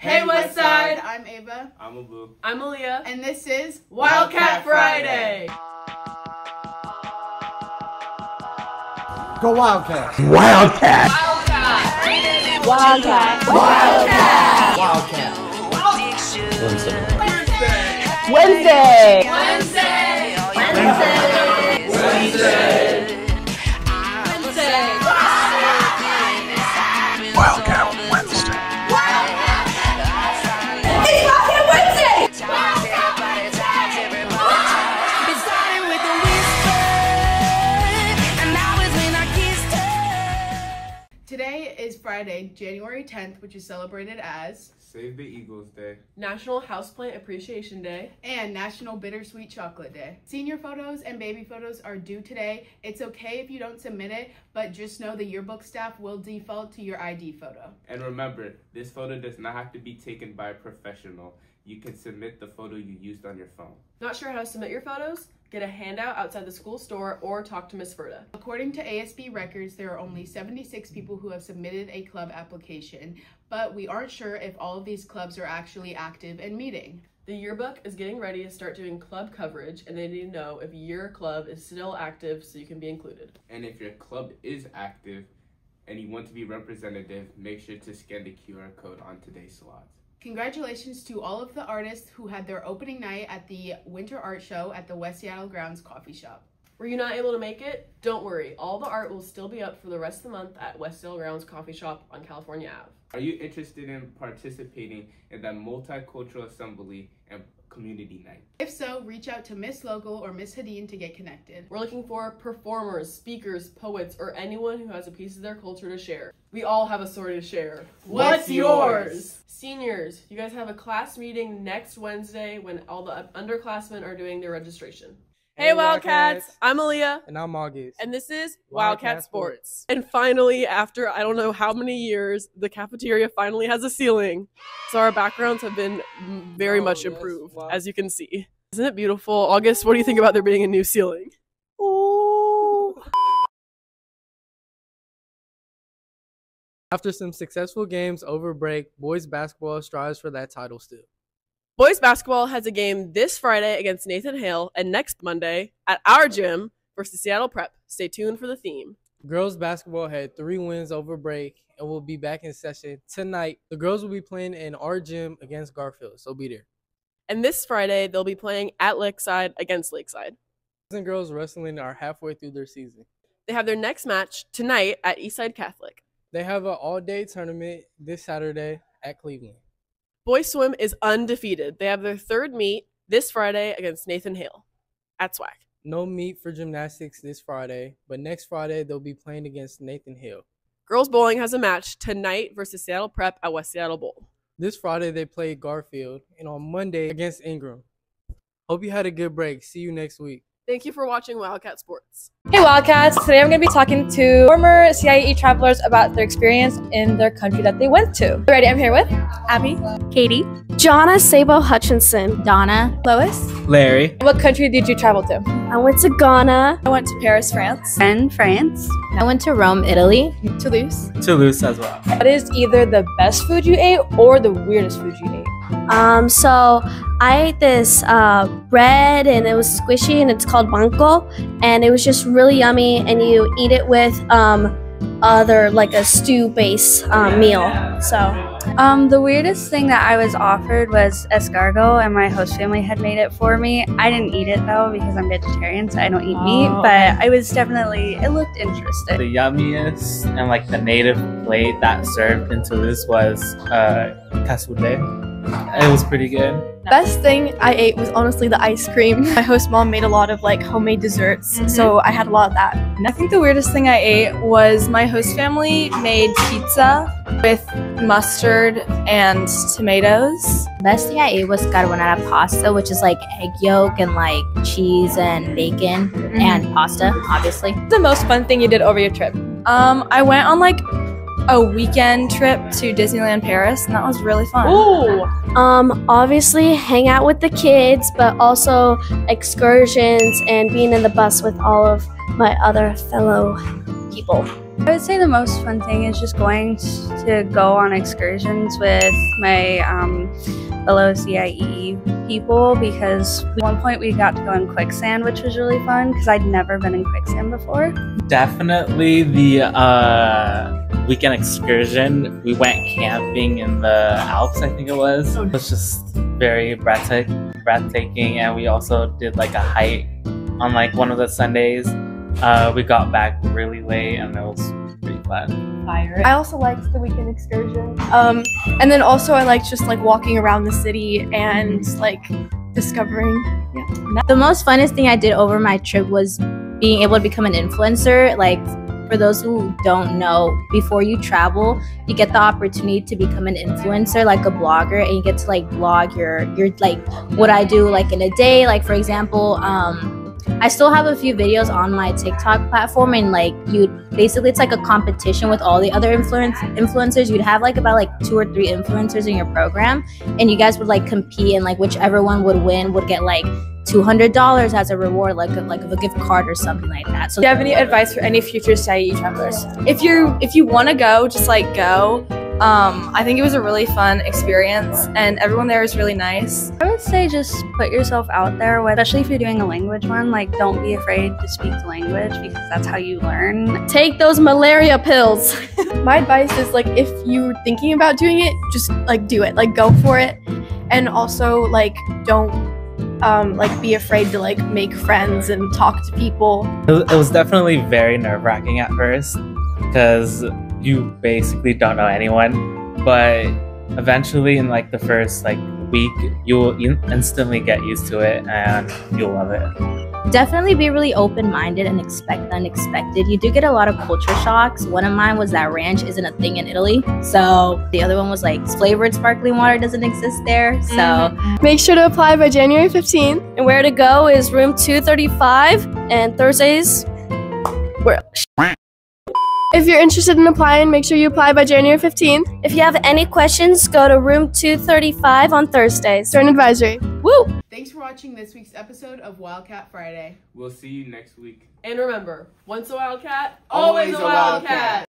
Hey Westside! I'm Ava. I'm Abu. I'm Aaliyah. And this is Wildcat Friday! Go Wildcats! Wildcat! Wildcat! Wildcat! Wildcat! Wednesday! Wildcat Wednesday. Today is Friday, January 10th, which is celebrated as Save the Eagles Day. National Houseplant Appreciation Day. and National Bittersweet Chocolate Day. Senior photos and baby photos are due today. It's okay if you don't submit it, but just know the yearbook staff will default to your ID photo. And remember, this photo does not have to be taken by a professional. You can submit the photo you used on your phone. Not sure how to submit your photos? Get a handout outside the school store or talk to Miss Verda. According to ASB records, there are only 76 people who have submitted a club application, but we aren't sure if all of these clubs are actually active and meeting. The yearbook is getting ready to start doing club coverage, and they need to know if your club is still active so you can be included. And if your club is active and you want to be representative, make sure to scan the QR code on today's slots. Congratulations to all of the artists who had their opening night at the Winter Art Show at the West Seattle Grounds Coffee Shop. Were you not able to make it? Don't worry, all the art will still be up for the rest of the month at West Seattle Grounds Coffee Shop on California Ave. Are you interested in participating in the Multicultural Assembly and Community Night? If so, reach out to Miss Local or Miss Hadeen to get connected. We're looking for performers, speakers, poets, or anyone who has a piece of their culture to share. We all have a story to share. What's yours? Seniors, you guys have a class meeting next Wednesday when all the underclassmen are doing their registration. Hey Wildcats! I'm Aaliyah. And I'm August. And this is Wildcat Wildcat Sports. And finally, after I don't know how many years, the cafeteria finally has a ceiling. So our backgrounds have been very much improved, as you can see. Isn't it beautiful? August, what do you think about there being a new ceiling? Oh. After some successful games over break, boys basketball strives for that title still. Boys basketball has a game this Friday against Nathan Hale and next Monday at our gym versus Seattle Prep. Stay tuned for the theme. Girls basketball had 3 wins over break and will be back in session tonight. The girls will be playing in our gym against Garfield, so be there. And this Friday, they'll be playing at Lakeside against Lakeside. Boys and girls wrestling are halfway through their season. They have their next match tonight at Eastside Catholic. They have an all-day tournament this Saturday at Cleveland. Boys swim is undefeated. They have their 3rd meet this Friday against Nathan Hale at SWAC. No meet for gymnastics this Friday, but next Friday they'll be playing against Nathan Hale. Girls bowling has a match tonight versus Seattle Prep at West Seattle Bowl. This Friday they play Garfield, and on Monday against Ingram. Hope you had a good break. See you next week. Thank you for watching Wildcat Sports. Hey Wildcats! Today I'm going to be talking to former CIE travelers about their experience in their country that they went to. Ready? I'm here with Abby, Katie, Jonna Sabo Hutchinson, Donna, Lois. Larry. What country did you travel to? I went to Ghana, I went to Paris, France. and France. I went to Rome, Italy. Toulouse. Toulouse as well. What is either the best food you ate or the weirdest food you ate? So I ate this bread and it was squishy and it's called banco and it was just really yummy and you eat it with other like a stew base meal. So The weirdest thing that I was offered was escargot, and my host family had made it for me. I didn't eat it though because I'm vegetarian, so I don't eat meat. But I was definitely, it looked interesting. The yummiest and like the native plate that served in Toulouse was cassoulet. It was pretty good. Best thing I ate was honestly the ice cream. My host mom made a lot of like homemade desserts, so I had a lot of that. I think the weirdest thing I ate was my host family made pizza with mustard and tomatoes. Best thing I ate was carbonara pasta, which is like egg yolk and like cheese and bacon and pasta, obviously. The most fun thing you did over your trip? I went on like a weekend trip to Disneyland Paris, and that was really fun. Ooh. Obviously hang out with the kids, but also excursions and being in the bus with all of my other fellow people. I would say the most fun thing is just going to go on excursions with my fellow CIE people, because at one point we got to go in quicksand, which was really fun because I'd never been in quicksand before. Definitely the weekend excursion. We went camping in the Alps, I think it was. It was just very breathtaking, and we also did like a hike on like one of the Sundays. We got back really late and it was pretty fun. I also liked the weekend excursion. And then also I liked just like walking around the city and like discovering. Yeah. The most funnest thing I did over my trip was being able to become an influencer. Like, for those who don't know, before you travel, you get the opportunity to become an influencer, like a blogger, and you get to like blog your like what I do like in a day. Like, for example, I still have a few videos on my TikTok platform, and like basically it's like a competition with all the other influencers. You'd have like about like 2 or 3 influencers in your program, and you guys would like compete, and like whichever one would win would get like $200 as a reward, like a gift card or something like that. So, do you have any advice for any future CIE travelers? If you want to go, just like go. I think it was a really fun experience, and everyone there was really nice. I would say just put yourself out there, especially if you're doing a language one. Like, don't be afraid to speak the language, because that's how you learn. Take those malaria pills. My advice is, like, if you're thinking about doing it, just like do it, like go for it. And also, like, don't like be afraid to like make friends and talk to people. It was definitely very nerve-wracking at first, because you basically don't know anyone, but eventually in like the first like week, you'll instantly get used to it and you'll love it. Definitely be really open-minded and expect the unexpected. You do get a lot of culture shocks. One of mine was that ranch isn't a thing in Italy. So the other one was like flavored sparkling water doesn't exist there. So make sure to apply by January 15th. And where to go is room 235, and Thursdays If you're interested in applying, make sure you apply by January 15th. If you have any questions, go to room 235 on Thursdays. Student advisory. Woo! Thanks for watching this week's episode of Wildcat Friday. We'll see you next week. And remember, once a wildcat, always a wildcat.